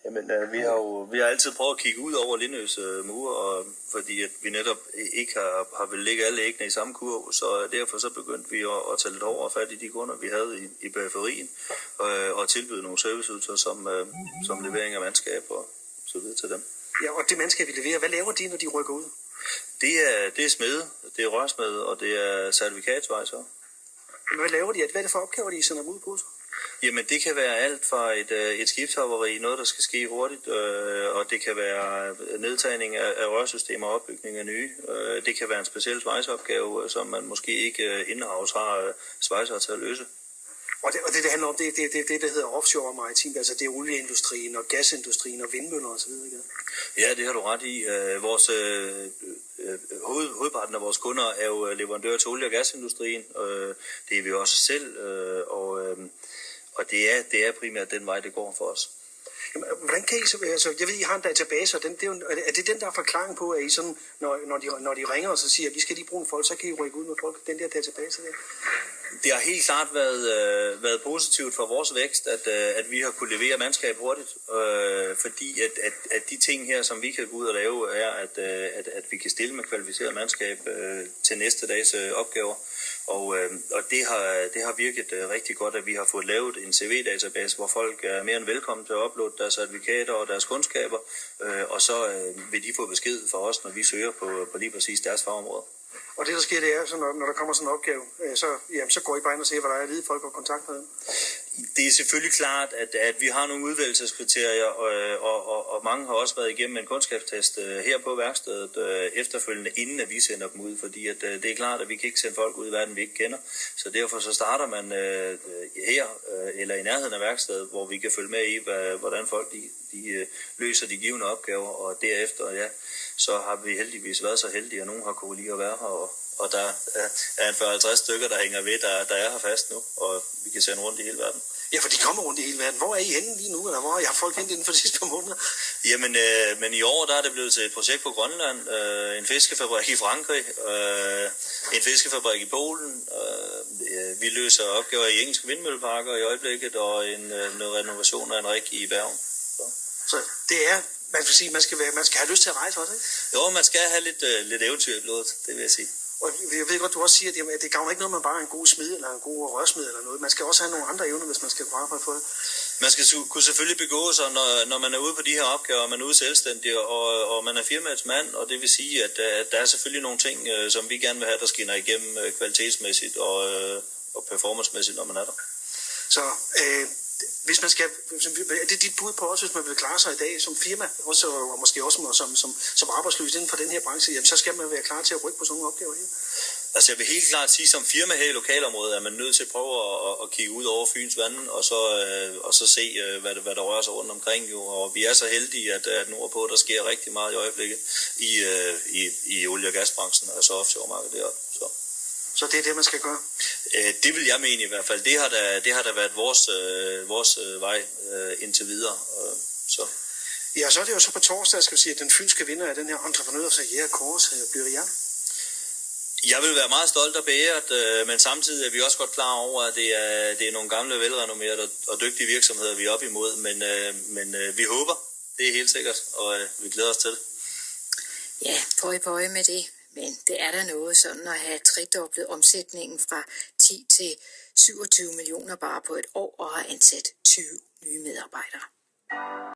Jamen, vi har altid prøvet at kigge ud over Lindøs mure, og fordi at vi netop ikke har vel ligge alle æggene i samme kurv, så derfor så begyndte vi at tage lidt over fat i de kunder, vi havde i periferien, og tilbyde nogle serviceydelser som levering af mandskab og så videre til dem. Ja, og det mandskab, vi leverer, hvad laver de, når de rykker ud? Det er smede, det er rørsmede, og det er certifikatsvejser. Hvad laver de? Hvad er det for opgaver, de sender dem ud på? Jamen, det kan være alt fra et skibshaveri, noget der skal ske hurtigt, og det kan være nedtagning af rørsystemer og opbygning af nye. Det kan være en speciel svejseopgave, som man måske ikke indehavs har svejser til at løse. Og det handler om, det der hedder offshore maritim, altså det er olieindustrien og gasindustrien og vindmøller osv. Ja, det har du ret i. Hovedparten af vores kunder er jo leverandører til olie- og gasindustrien. Det er vi også selv, og det er primært den vej, det går for os. Jamen, hvordan kan I så, altså, jeg ved, I har en database, og er det den der forklaring på, at I sådan, når de ringer og så siger, at vi skal lige bruge folk, så kan I rykke ud med folk, den der database der? Det har helt klart været positivt for vores vækst, at vi har kunne levere mandskab hurtigt, fordi at de ting her, som vi kan gå ud og lave, er, at vi kan stille med kvalificeret mandskab til næste dags opgaver. Og det har virket rigtig godt, at vi har fået lavet en CV-database, hvor folk er mere end velkommen til at uploade deres certifikater og deres kundskaber, og så vil de få besked fra os, når vi søger på lige præcis deres fagområde. Og det, der sker, det er, så når der kommer sådan en opgave, så går I bare ind og ser, hvad der er ledige folk og kontakt med dem. Det er selvfølgelig klart, at vi har nogle udvælgelseskriterier, og mange har også været igennem en kundskabstest her på værkstedet efterfølgende, inden at vi sender dem ud, fordi at, det er klart, at vi kan ikke sende folk ud i verden, vi ikke kender. Så derfor så starter man her, eller i nærheden af værkstedet, hvor vi kan følge med i, hvordan folk de løser de givne opgaver, og derefter, så har vi heldigvis været så heldige, at nogen har kunnet lide at være her, og der er en 40-50 stykker, der hænger ved, der er her fast nu, og vi kan sende rundt i hele verden. Ja, for de kommer rundt i hele verden. Hvor er I henne lige nu, eller hvor har I haft folk hentet inden for de sidste par måneder? Jamen, men i år der er det blevet til et projekt på Grønland, en fiskefabrik i Frankrig, en fiskefabrik i Polen. Vi løser opgaver i engelske vindmølleparker i øjeblikket, og noget renovation af en rig i Bergen. Så det er, man skal sige, man skal have lyst til at rejse også, ikke? Jo, man skal have lidt eventyr i blodet, det vil jeg sige. Og jeg ved godt, du også siger, at det gavner ikke noget, man bare er en god smed eller en god rørsmed eller noget. Man skal også have nogle andre evner, hvis man skal kunne arbejde for det. Man skal kunne selvfølgelig begå sig, når man er ude på de her opgaver, man er ude selvstændig, og man er firmaets mand, og det vil sige, at der er selvfølgelig nogle ting, som vi gerne vil have, der skinner igennem kvalitetsmæssigt og performancemæssigt, når man er der. Så hvis man skal, er det dit bud på også, hvis man vil klare sig i dag som firma, også, og måske også som arbejdsløs inden for den her branche, jamen, så skal man være klar til at rykke på sådan nogle opgaver her? Altså jeg vil helt klart sige, som firma her i lokalområdet, er man nødt til at prøve at kigge ud over Fyns vand, og så se, hvad der rører sig rundt omkring. Jo. Og vi er så heldige, at nordpå, der sker rigtig meget i øjeblikket i olie- og gasbranchen, altså offshore-markedet deroppe. Så det er det, man skal gøre? Det vil jeg mene i hvert fald. Det har da været vores vej indtil videre. Så. Ja, så er det jo så på torsdag, skal vi sige, at den fynske vinder af den her entreprenørskarriere kåres bliver jer. Jeg vil være meget stolt og beæret, men samtidig er vi også godt klar over, at det er nogle gamle, velrenommerede og dygtige virksomheder, vi er op imod. Men vi håber, det er helt sikkert, og vi glæder os til det. Ja, pøje med det. Men det er der noget sådan at have tredoblet omsætningen fra 10 til 27 millioner bare på et år og have ansat 20 nye medarbejdere.